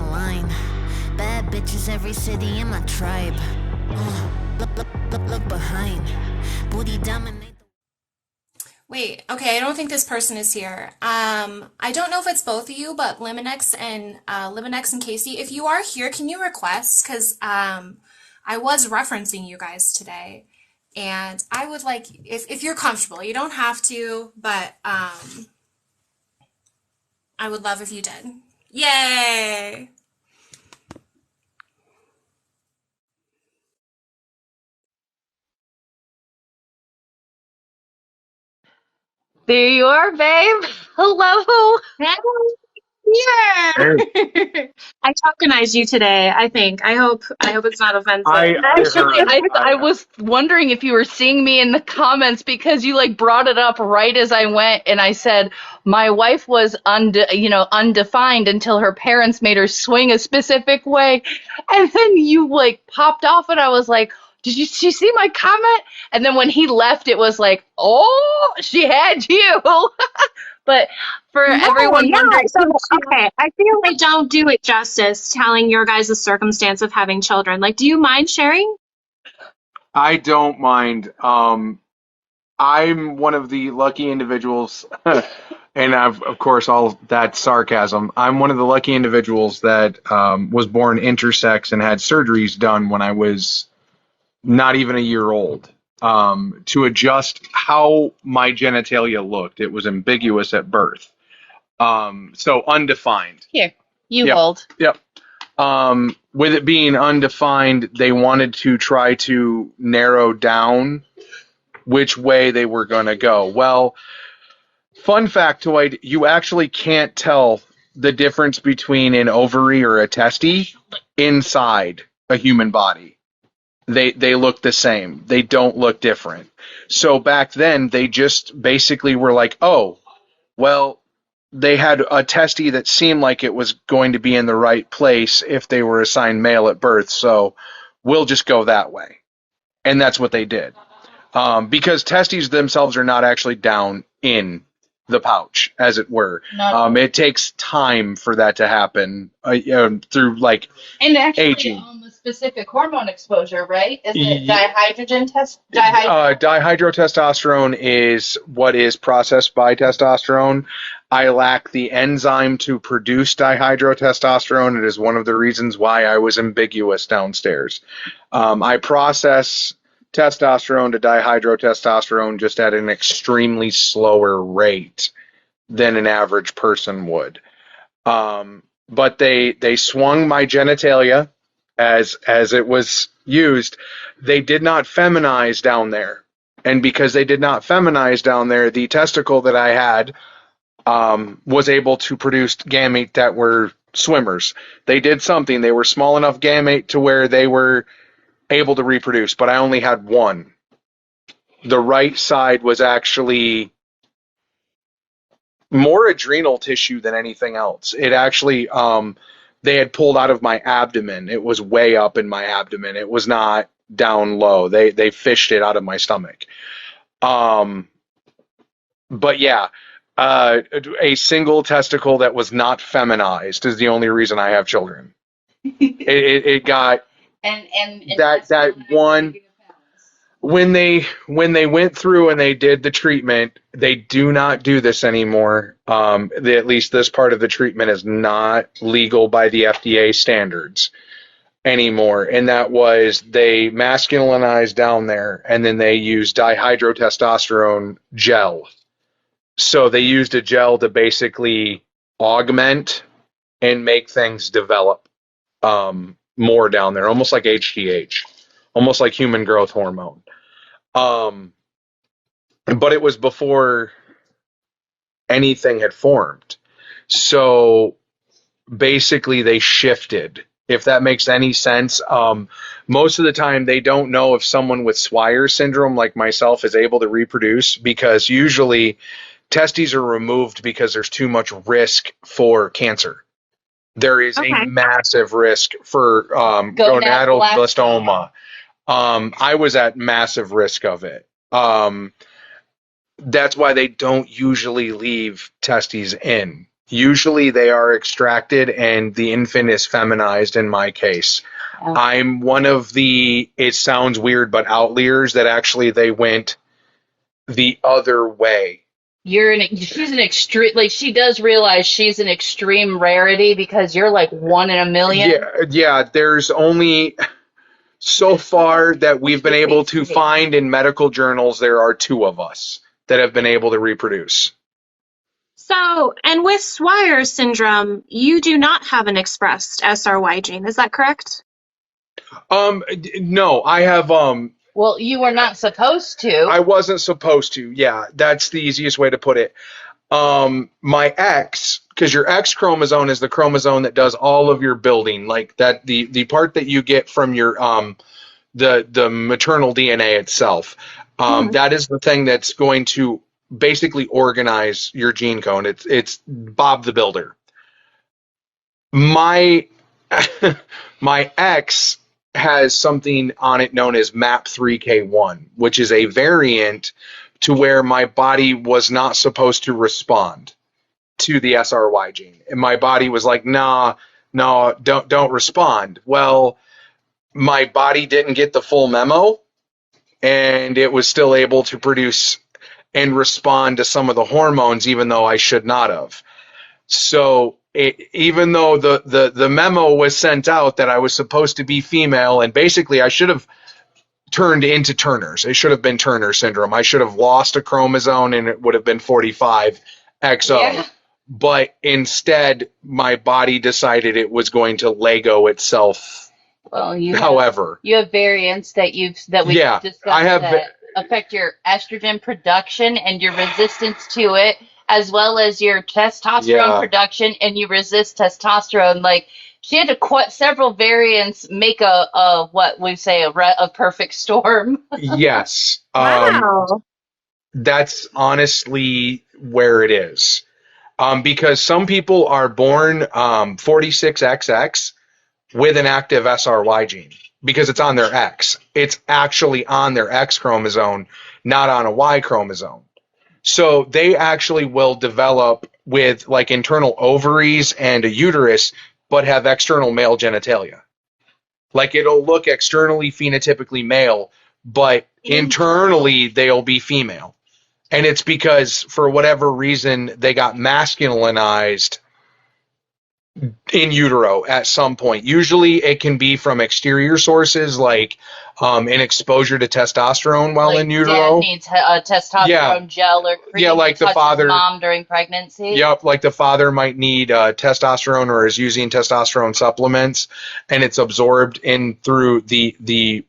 line. Bad bitches, every city in my tribe. Look behind. Booty dominate. Wait, okay, I don't think this person is here. I don't know if it's both of you, but Liminex and Casey, if you are here, can you request? Because I was referencing you guys today, and I would like if you're comfortable, you don't have to, but I would love if you did. Yay! There you are, babe. Hello. Hey, Yeah. I tokenized you today, I think. I hope it's not offensive. I Actually, heard. I was wondering if you were seeing me in the comments because you like brought it up right as I went, and I said my wife was undefined until her parents made her swing a specific way, and then you like popped off, and I was like, did you see my comment? And then when he left, it was like, oh, she had you. But for No, everyone yeah. wondering, So, okay, I feel like don't do it justice telling your guys' circumstance of having children. Like, do you mind sharing? I don't mind. I'm one of the lucky individuals, and of course, all that sarcasm. I'm one of the lucky individuals that was born intersex and had surgeries done when I was not even a year old to adjust how my genitalia looked. It was ambiguous at birth, so undefined. here, you Yep, hold. yep. With it being undefined, they wanted to try to narrow down which way they were going to go. Well, fun factoid, you actually can't tell the difference between an ovary or a testy inside a human body. They look the same. They don't look different. So back then, they just basically were like, oh, well, they had a testy that seemed like it was going to be in the right place if they were assigned male at birth. So we'll just go that way. And that's what they did. Because testes themselves are not actually down in the pouch, as it were. It takes time for that to happen through like And actually, aging. the specific hormone exposure, right? Is it Ye- Dihydrotestosterone is what is processed by testosterone. I lack the enzyme to produce dihydrotestosterone. It is one of the reasons why I was ambiguous downstairs. I process testosterone to dihydrotestosterone just at an extremely slower rate than an average person would. But they swung my genitalia as it was used. They did not feminize down there. And because they did not feminize down there, the testicle that I had was able to produce gamete that were swimmers. They did something. They were small enough gamete to where they were able to reproduce, but I only had one. The right side was actually more adrenal tissue than anything else. It actually, they had pulled out of my abdomen. It was way up in my abdomen. It was not down low. They fished it out of my stomach. But yeah, a single testicle that was not feminized is the only reason I have children. It got and that one. When they went through and they did the treatment, they do not do this anymore. At least this part of the treatment is not legal by the FDA standards anymore. And that was they masculinized down there, and then they used dihydrotestosterone gel. So they used a gel to basically augment and make things develop more down there, almost like HGH, almost like human growth hormone. But it was before anything had formed. So basically they shifted, if that makes any sense. Most of the time they don't know if someone with Swyer syndrome like myself is able to reproduce, because usually testes are removed because there's too much risk for cancer. There is a Okay. massive risk for gonadal I was at massive risk of it. That's why they don't usually leave testes in Usually they are extracted and the infant is feminized in my case. Yeah. I'm one of the, it sounds weird, but outliers that actually they went the other way. She's an extreme, like, she does realize she's an extreme rarity because you're like 1 in a million. Yeah, there's only so far that we've been able to find in medical journals, there are 2 of us that have been able to reproduce. So, and with Swyer syndrome, you do not have an expressed SRY gene. Is that correct? No, I have, Well, you were not supposed to. I wasn't supposed to. Yeah, that's the easiest way to put it. My X, because your X chromosome is the chromosome that does all of your building, like that, the part that you get from your, the maternal DNA itself. That is the thing that's going to basically organize your gene code. It's Bob the Builder. My my X has something on it known as MAP3K1, which is a variant to where my body was not supposed to respond to the SRY gene. And my body was like, nah, no, don't respond. Well, my body didn't get the full memo, and it was still able to produce and respond to some of the hormones, even though I should not have. So even though the memo was sent out that I was supposed to be female, and basically I should have turned into Turner's. It should have been Turner syndrome. I should have lost a chromosome and it would have been 45XO. Yeah. But instead, my body decided it was going to Lego itself. Well, You have variants that we discussed I have that affect your estrogen production and your resistance to it, as well as your testosterone production, and you resist testosterone. Like, she had to several variants make a what we say a perfect storm. Yes. Wow. That's honestly where it is. Because some people are born 46XX with an active SRY gene because it's on their X. It's actually on their X chromosome, not on a Y chromosome. So they actually will develop with like internal ovaries and a uterus, but have external male genitalia. Like it'll look externally phenotypically male, but internally they'll be female. And it's because for whatever reason they got masculinized in utero at some point. Usually it can be from exterior sources like an exposure to testosterone while in utero. Dad needs a testosterone gel or cream. Like the father, mom during pregnancy. Yep, like the father might need testosterone or is using testosterone supplements, and it's absorbed in through the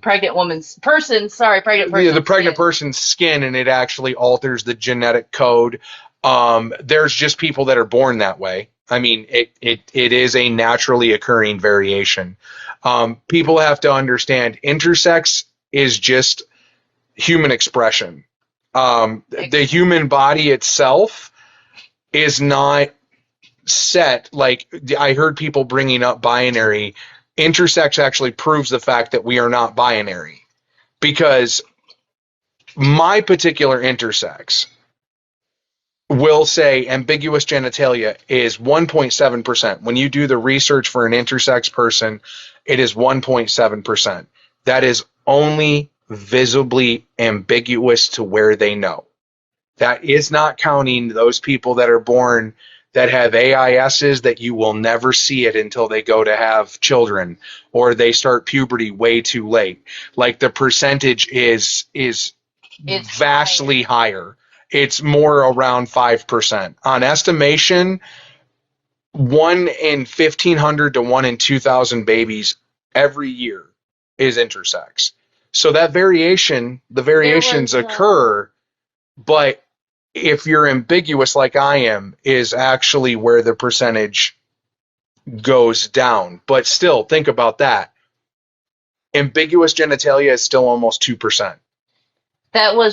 pregnant person's skin, and it actually alters the genetic code. There's just people that are born that way. I mean, it is a naturally occurring variation. People have to understand intersex is just human expression. The human body itself is not set. Like I heard people bringing up binary. Intersex actually proves the fact that we are not binary, because my particular intersex will say ambiguous genitalia is 1.7%. When you do the research for an intersex person, it is 1.7%. That is only visibly ambiguous to where they know. That is not counting those people that are born that have AISs that you will never see it until they go to have children or they start puberty way too late. Like the percentage is vastly higher. It's more around 5%. On estimation, 1 in 1,500 to 1 in 2,000 babies every year is intersex. So that the variations occur, but if you're ambiguous like I am, is actually where the percentage goes down. But still, think about that. Ambiguous genitalia is still almost 2%.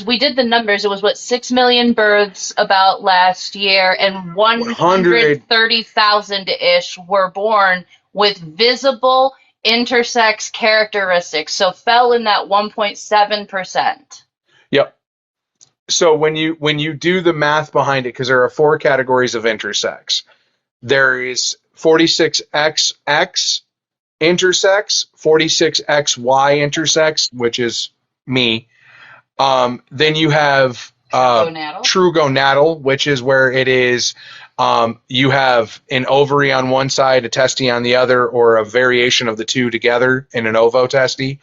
We did the numbers. It was 6 million births about last year, and 130,000-ish were born with visible intersex characteristics. So fell in that 1.7%. Yep. So when you do the math behind it, because there are 4 categories of intersex. There is 46XX intersex, 46XY intersex, which is me. Then you have Gonadal. true gonadal, which is where it is you have an ovary on one side, a testy on the other, or a variation of the two together in an ovotesty.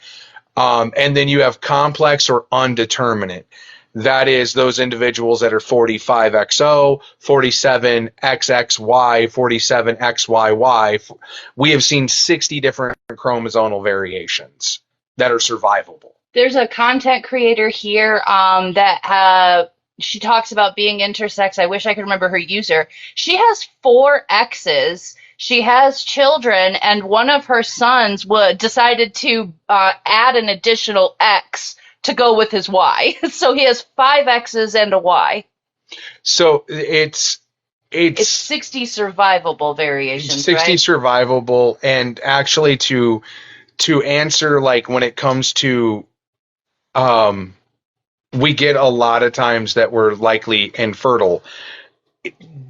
And then you have complex or undeterminate. That is those individuals that are 45XO, 47XXY, 47XYY. We have seen 60 different chromosomal variations that are survivable. There's a content creator here that she talks about being intersex. I wish I could remember her user. She has 4 X's. She has children, and one of her sons decided to add an additional X to go with his Y. So he has 5 X's and a Y. So it's 60 survivable variations, 60 right? survivable, and actually to answer, like, when it comes to we get a lot of times that we're likely infertile.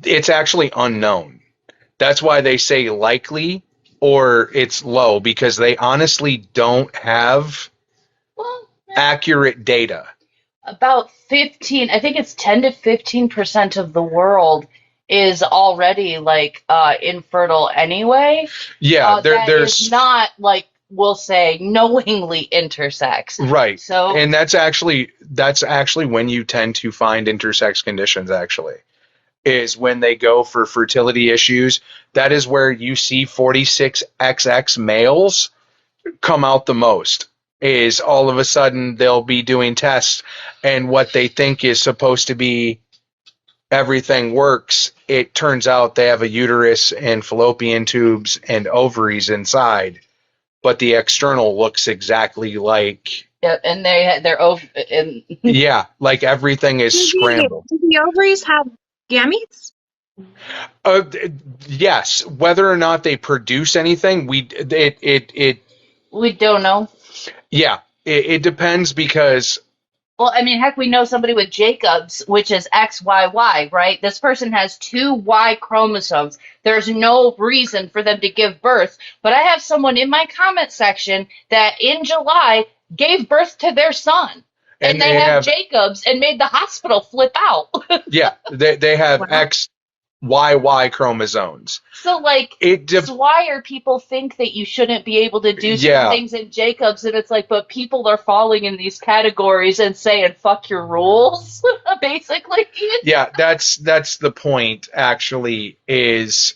It's actually unknown. That's why they say likely or it's low, because they honestly don't have accurate data. About 15, I think it's 10 to 15% of the world is already like infertile anyway. Yeah, there's not, like, we'll say, knowingly intersex. Right. So, and that's actually when you tend to find intersex conditions, actually, is when they go for fertility issues. That is where you see 46XX males come out the most. Is all of a sudden they'll be doing tests, and what they think is supposed to be everything works, it turns out they have a uterus and fallopian tubes and ovaries inside, but the external looks exactly like, yeah, and they're over. And yeah, like everything is scrambled. Do the ovaries have gametes? Yes, whether or not they produce anything, we don't know. Yeah, it depends, because, well, I mean, heck, we know somebody with Jacobs, which is XYY, right? This person has 2 Y chromosomes. There's no reason for them to give birth. But I have someone in my comment section that in July gave birth to their son. And they have Jacobs and made the hospital flip out. Yeah, they have Wow. XYY chromosomes. So, like, why are people think that you shouldn't be able to do certain things in Jacobs? And it's like, but people are falling in these categories and saying, fuck your rules, basically. Yeah, that's the point, actually, is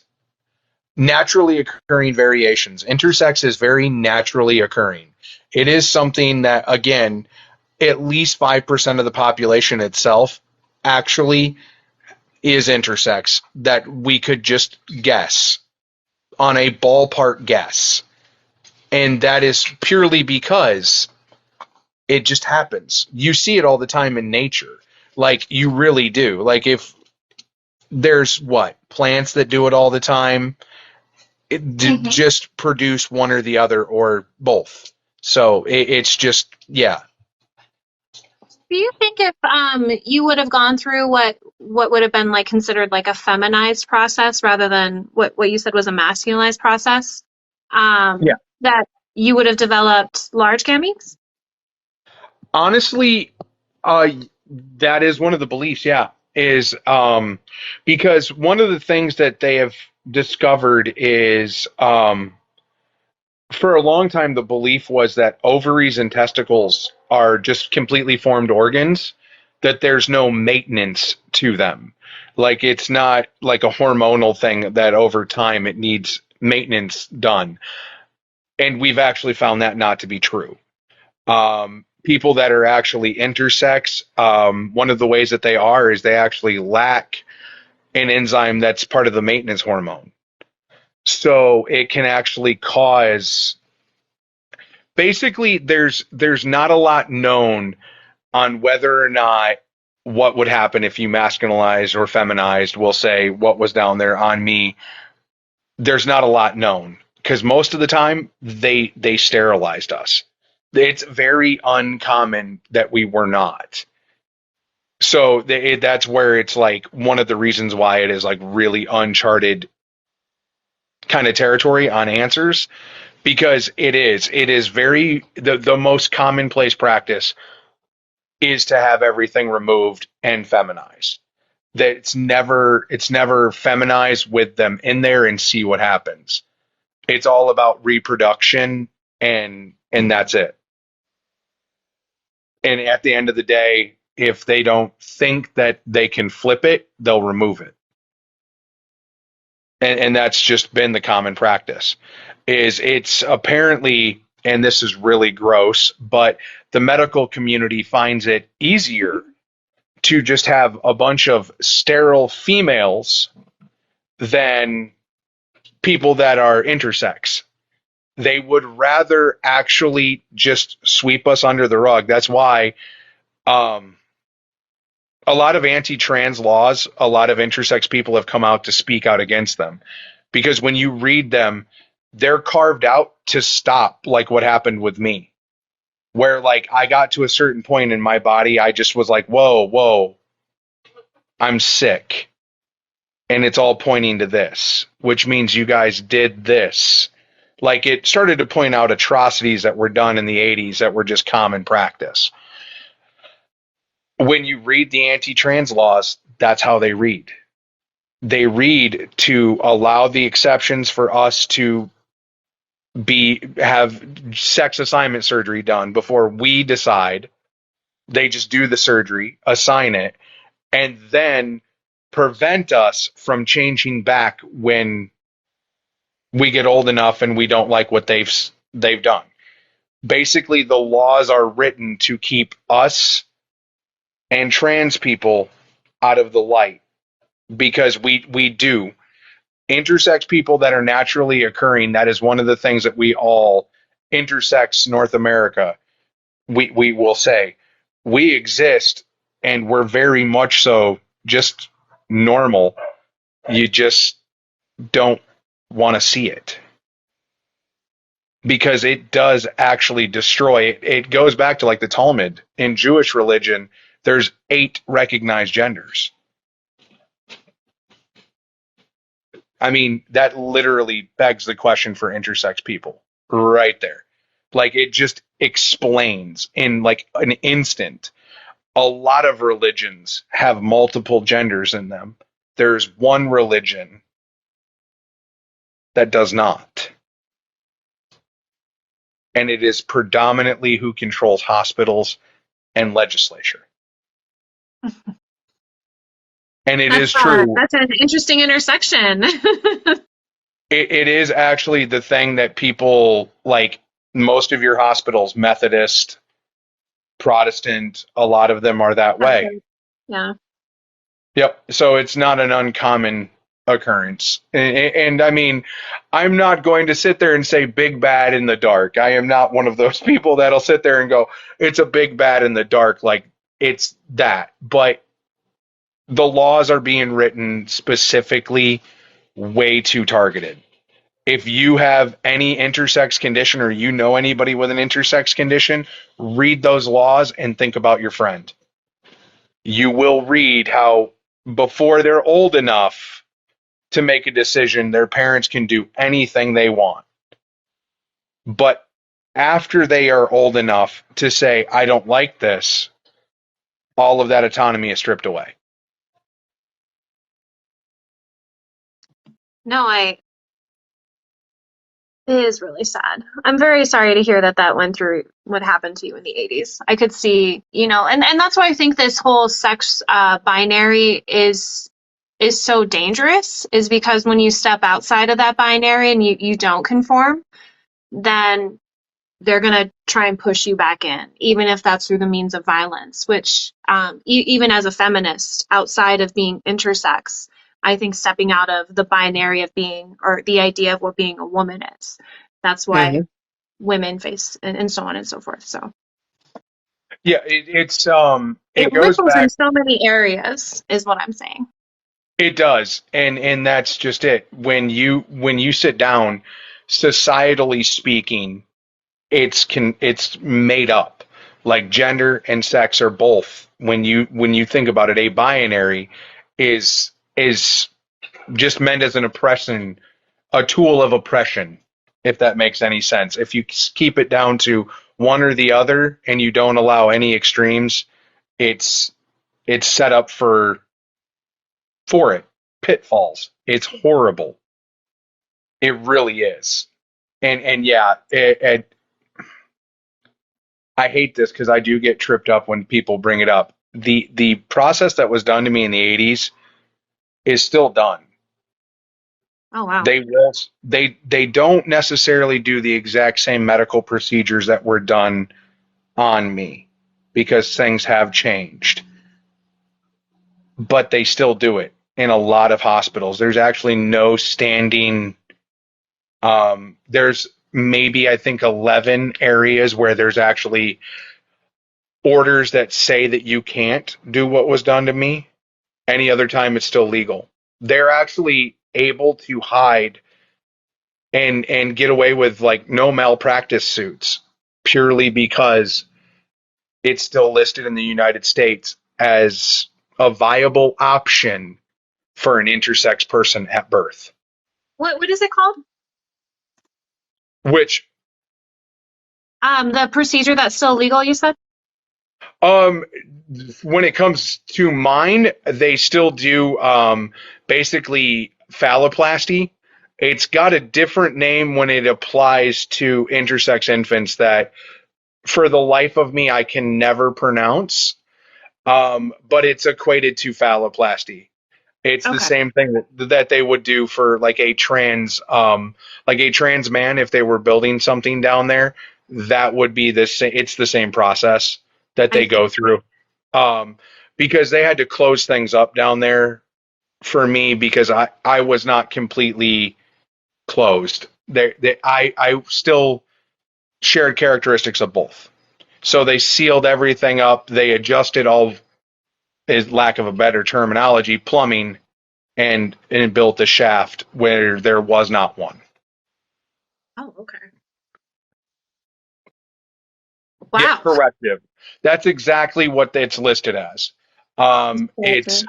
naturally occurring variations. Intersex is very naturally occurring. It is something that, again, at least 5% of the population itself actually is intersex, that we could just guess on a ballpark guess. And that is purely because it just happens. You see it all the time in nature. Like, you really do. Like, if there's plants that do it all the time, just produce one or the other or both. So it's just, yeah. Do you think if you would have gone through what would have been like considered like a feminized process rather than what you said was a masculinized process, that you would have developed large gametes? Honestly, that is one of the beliefs, is because one of the things that they have discovered is for a long time the belief was that ovaries and testicles are just completely formed organs, that there's no maintenance to them. Like, it's not like a hormonal thing that over time it needs maintenance done. And we've actually found that not to be true. People that are actually intersex, one of the ways that they are is they actually lack an enzyme that's part of the maintenance hormone. So it can actually cause, basically, there's not a lot known on whether or not what would happen if you masculinized or feminized, we'll say, what was down there on me. There's not a lot known, because most of the time they sterilized us. It's very uncommon that we were not. So that's where it's like one of the reasons why it is like really uncharted kind of territory on answers, because it is very the most commonplace practice is to have everything removed and feminized. That it's never feminized with them in there and see what happens. It's all about reproduction, and that's it. And at the end of the day, if they don't think that they can flip it, they'll remove it. And that's just been the common practice. It's apparently, and this is really gross, but the medical community finds it easier to just have a bunch of sterile females than people that are intersex. They would rather actually just sweep us under the rug. That's why um, a lot of anti-trans laws, a lot of intersex people have come out to speak out against them. Because when you read them, they're carved out to stop, like what happened with me. Where like I got to a certain point in my body, I just was like, whoa, whoa, I'm sick. And it's all pointing to this, which means you guys did this. Like it started to point out atrocities that were done in the 80s that were just common practice. When you read the anti-trans laws, that's how they read. They read to allow the exceptions for us to have sex assignment surgery done before we decide. They just do the surgery, assign it, and then prevent us from changing back when we get old enough and we don't like what they've done. Basically, the laws are written to keep us and trans people out of the light, because we do. Intersex people that are naturally occurring, that is one of the things that we all, intersex North America, we will say, we exist, and we're very much so just normal. You just don't want to see it, because it does actually destroy it. It goes back to like the Talmud. In Jewish religion, there's 8 recognized genders. I mean, that literally begs the question for intersex people right there. Like it just explains in like an instant. A lot of religions have multiple genders in them. There's one religion that does not. And it is predominantly who controls hospitals and legislature. And it is true. That's an interesting intersection. It is actually the thing that people like. Most of your hospitals, Methodist, Protestant, a lot of them are that way. Yeah. Yep. So it's not an uncommon occurrence. And I mean, I'm not going to sit there and say big bad in the dark. I am not one of those people that'll sit there and go, it's a big bad in the dark. Like it's that. But the laws are being written specifically way too targeted. If you have any intersex condition, or you know anybody with an intersex condition, read those laws and think about your friend. You will read how before they're old enough to make a decision, their parents can do anything they want. But after they are old enough to say, I don't like this, all of that autonomy is stripped away. No, it is really sad. I'm very sorry to hear that that went through what happened to you in the 80s. I could see, and that's why I think this whole sex binary is so dangerous, is because when you step outside of that binary and you don't conform, then they're going to try and push you back in, even if that's through the means of violence, which even as a feminist, outside of being intersex, I think stepping out of the binary of being, or the idea of what being a woman is, that's why women face, and so on and so forth. So yeah, it goes ripples back in so many areas, is what I'm saying. It does, and that's just it. When you sit down, societally speaking, it's made up. Like gender and sex are both, when you think about it, a binary is just meant as an oppression, a tool of oppression, if that makes any sense. If you keep it down to one or the other and you don't allow any extremes, it's set up for it pitfalls. It's horrible. It really is. And yeah, I hate this because I do get tripped up when people bring it up. The process that was done to me in the 80s is still done. Oh, wow. They don't necessarily do the exact same medical procedures that were done on me because things have changed. But they still do it in a lot of hospitals. There's actually no standing. There's maybe, I think, 11 areas where there's actually orders that say that you can't do what was done to me. Any other time, it's still legal. They're actually able to hide and get away with like no malpractice suits purely because it's still listed in the United States as a viable option for an intersex person at birth. What is it called? Which, The procedure that's still legal, you said? um, when it comes to mine, they still do basically phalloplasty. It's got a different name when it applies to intersex infants that, for the life of me, I can never pronounce. But it's equated to phalloplasty. It's the Okay. same thing that they would do for like a trans man if they were building something down there. That would be the same. It's the same process that I they see. go through, um, because they had to close things up down there for me because I was not completely closed. I still shared characteristics of both. So they sealed everything up. They adjusted all, is lack of a better terminology, plumbing, and built a shaft where there was not one. Oh, okay. Yeah, Wow. corrective. That's exactly what it's listed as. It's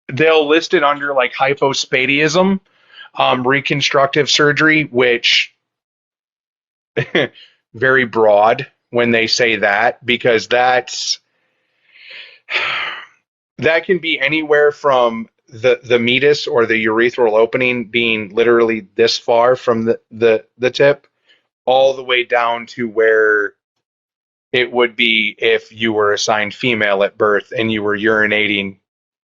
they'll list it under like hypospadiasm, reconstructive surgery, which very broad when they say that, because that can be anywhere from the meatus or the urethral opening being literally this far from the tip all the way down to where it would be if you were assigned female at birth and you were urinating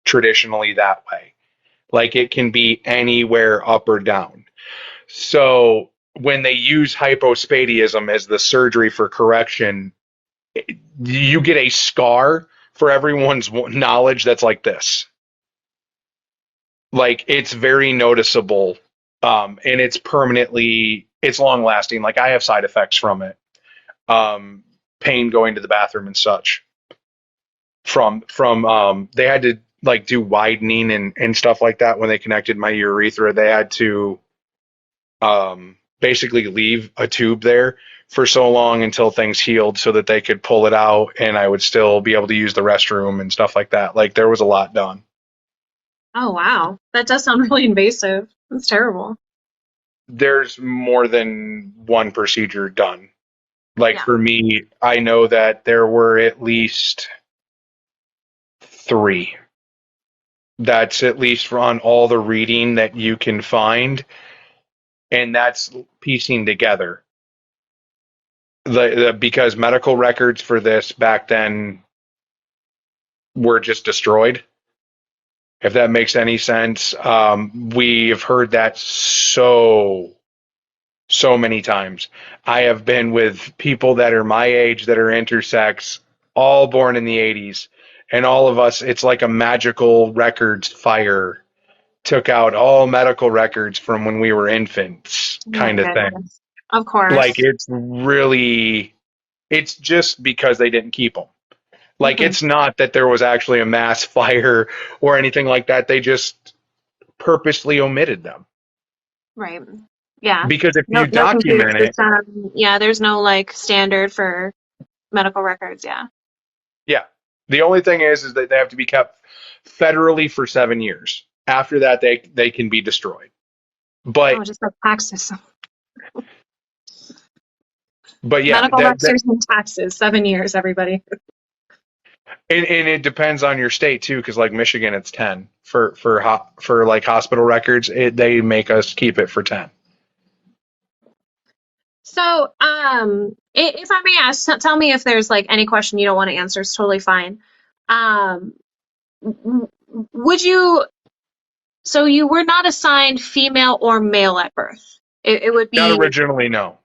traditionally that way. Like it can be anywhere up or down. So when they use hypospadiasm as the surgery for correction, you get a scar for everyone's knowledge that's like this. Like it's very noticeable, and it's long lasting. Like I have side effects from it, pain going to the bathroom and such. From they had to like do widening and stuff like that when they connected my urethra. They had to basically leave a tube there for so long until things healed so that they could pull it out and I would still be able to use the restroom and stuff like that. Like there was a lot done. Oh, wow. That does sound really invasive. That's terrible. There's more than one procedure done. Like Yeah. for me, I know that there were at least 3. That's at least on all the reading that you can find, and that's piecing together. Because medical records for this back then were just destroyed. If that makes any sense, we have heard that so many times. I have been with people that are my age that are intersex, all born in the 80s, and all of us, it's like a magical records fire took out all medical records from when we were infants, Oh my kind of thing. goodness. Of Like course. it's just because they didn't keep them. Like Mhm. it's not that there was actually a mass fire or anything like that. They just purposely omitted them. Right. Yeah. Because if No, you no computer document it, system. Yeah, there's no like standard for medical records, yeah. Yeah. The only thing is that they have to be kept federally for 7 years. After that, they can be destroyed. Oh, But just like taxes. yeah, Medical records and taxes, 7 years, everybody. and it depends on your state too, because like Michigan, it's 10 for like hospital records. They make us keep it for 10. So, if I may ask, tell me if there's like any question you don't want to answer. It's totally fine. Um, would you? So you were not assigned female or male at birth. It would Not be originally, no.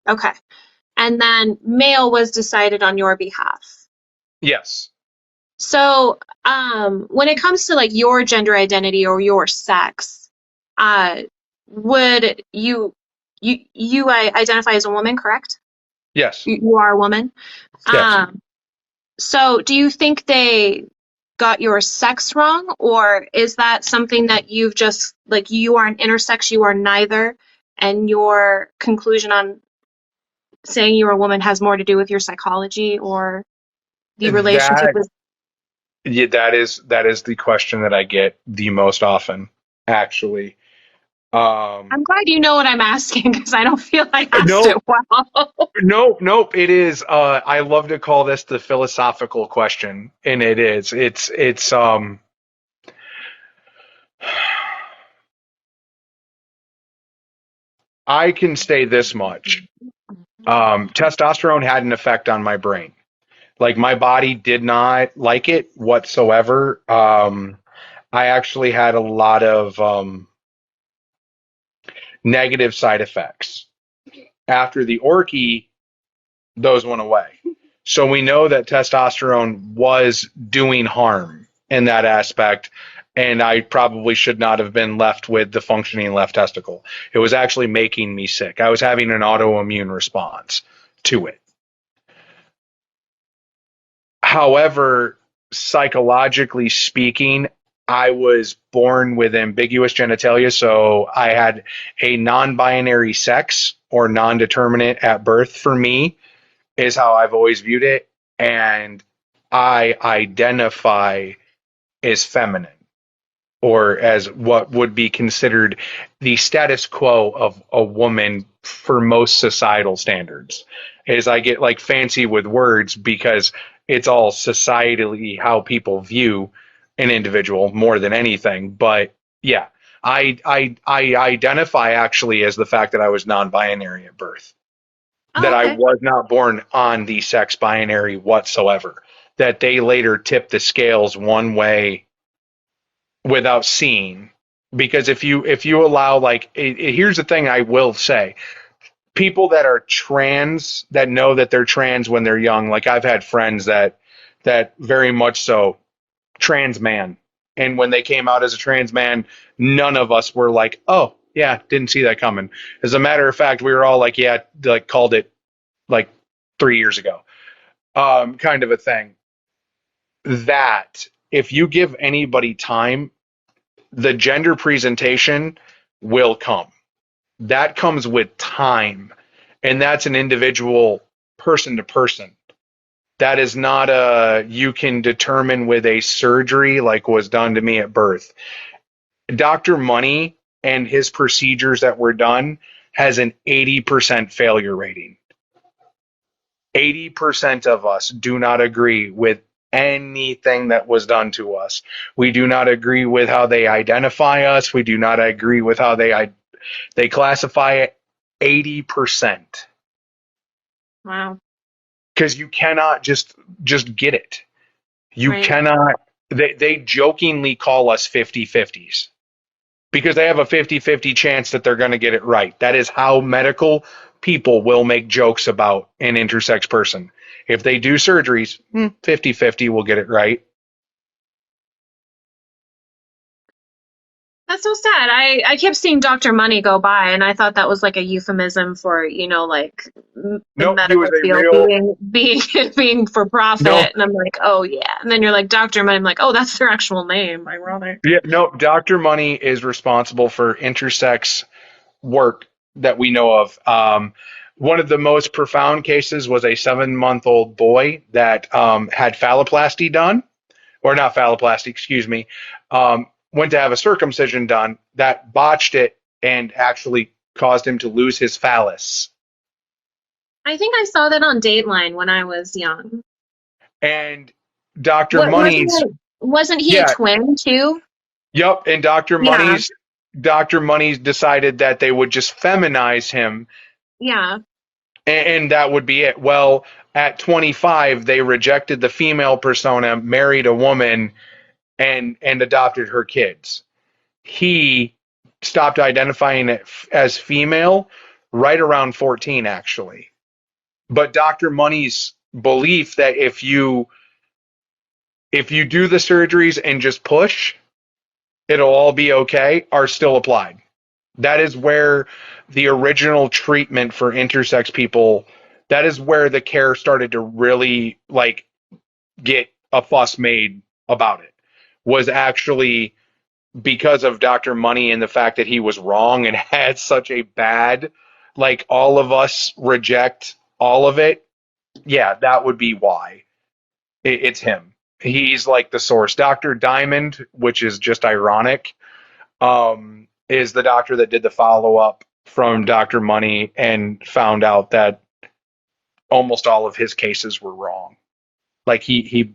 okay, and then male was decided on your behalf. Yes. So, when it comes to like your gender identity or your sex, uh, would you identify as a woman, correct? Yes. You are a woman. Yes. So do you think they got your sex wrong, or is that something that you've just like you are an intersex, you are neither, and your conclusion on saying you're a woman has more to do with your psychology or the relationship That with. yeah, that is the question that I get the most often, actually. I'm glad you know what I'm asking because I don't feel I asked it No, well. nope. It is. I love to call this the philosophical question, and it is. It's. I can say this much. Testosterone had an effect on my brain. Like my body did not like it whatsoever. I actually had a lot of negative side effects. After the Orky, those went away. So we know that testosterone was doing harm in that aspect, and I probably should not have been left with the functioning left testicle. It was actually making me sick. I was having an autoimmune response to it. However, psychologically speaking, I was born with ambiguous genitalia, so I had a non binary sex or non determinate at birth for me, is how I've always viewed it. And I identify as feminine or as what would be considered the status quo of a woman for most societal standards. Is I get like fancy with words because it's all societally how people view an individual more than anything. But yeah, I identify actually as the fact that I was non-binary at birth, that Oh, I okay. was not born on the sex binary whatsoever, that they later tipped the scales one way without seeing. Because if you allow like here's the thing I will say, people that are trans that know that they're trans when they're young, like I've had friends that very much so trans man, and when they came out as a trans man, none of us were like, oh yeah, didn't see that coming. As a matter of fact, we were all like, yeah, like called it like 3 years ago, kind of a thing. That if you give anybody time, the gender presentation will come. That comes with time, and that's an individual person to person. That is not a you can determine with a surgery like was done to me at birth. Dr. Money and his procedures that were done has an 80% failure rating. 80% of us do not agree with anything that was done to us. We do not agree with how they identify us. We do not agree with how they classify it. 80%. Wow. Because you cannot just get it. You Right. cannot. They jokingly call us 50-50s because they have a 50-50 chance that they're going to get it right. That is how medical people will make jokes about an intersex person. If they do surgeries, 50-50 will get it right. That's so sad. I kept seeing Dr. Money go by, and I thought that was like a euphemism for, like the Nope, he was medical a field real being for no. profit. And I'm like, oh yeah. And then you're like Dr. Money. I'm like, oh, that's their actual name. Ironic. Yeah, no. Dr. Money is responsible for intersex work that we know of. One of the most profound cases was a 7-month-old boy that had phalloplasty done, or not phalloplasty, excuse me, went to have a circumcision done that botched it and actually caused him to lose his phallus. I think I saw that on Dateline when I was young. And Dr. What Money's, wasn't he a yeah, twin too? yep, and Yeah, Dr. Money's decided that they would just feminize him, yeah. and that would be it. Well, at 25, they rejected the female persona, married a woman, and adopted her kids. He stopped identifying it as female right around 14, actually. But Dr. Money's belief that if you do the surgeries and just push, it'll all be okay are still applied. That is where the original treatment for intersex people, that is where the care started to really like get a fuss made about it. Was actually because of Dr. Money and the fact that he was wrong and had such a bad, like all of us reject all of it. Yeah, that would be why. It's him. He's like the source. Dr. Diamond, which is just ironic, is the doctor that did the follow up from Dr. Money and found out that almost all of his cases were wrong. Like he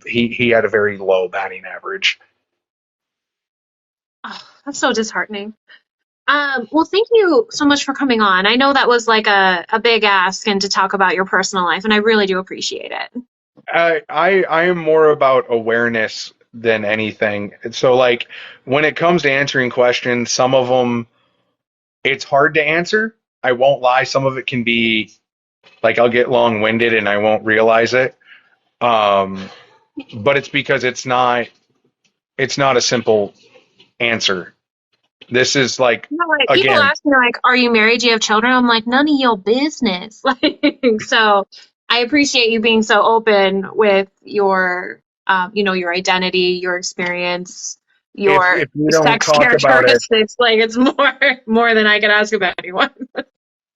had a very low batting average. Oh, that's so disheartening. Well, thank you so much for coming on. I know that was like a big ask and to talk about your personal life, and I really do appreciate it. I am more about awareness than anything. So like when it comes to answering questions, some of them it's hard to answer. I won't lie. Some of it can be like I'll get long winded and I won't realize it. But it's because it's not a simple answer. This is like You know, like people again, ask me like, "Are you married? Do you have children?" I'm like, "None of your business." Like, so I appreciate you being so open with your, your identity, your experience, your if we don't sex talk about it, characteristics. Like, it's more than I could ask about anyone.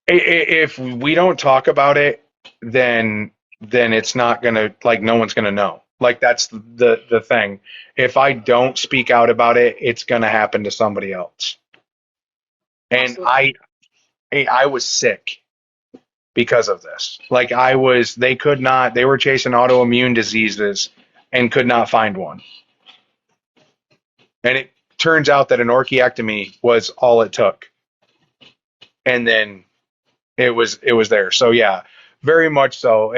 if we don't talk about it, then it's not gonna like no one's gonna know. Like that's the thing. If I don't speak out about it, it's gonna happen to somebody else. And Absolutely. I was sick because of this. Like they were chasing autoimmune diseases and could not find one. And it turns out that an orchiectomy was all it took. And then it was there. So yeah, very much so.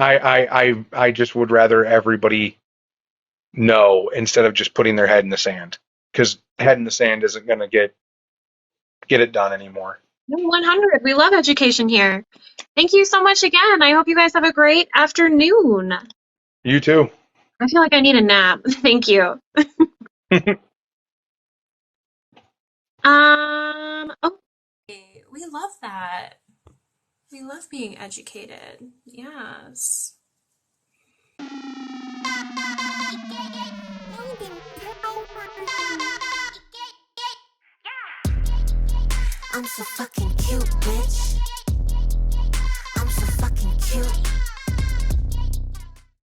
I just would rather everybody know instead of just putting their head in the sand, because head in the sand isn't going to get it done anymore. No, 100. We love education here. Thank you so much again. I hope you guys have a great afternoon. You too. I feel like I need a nap. Thank you. Oh, We love that. We love being educated. Yes. I'm so fucking cute, bitch. I'm so fucking cute.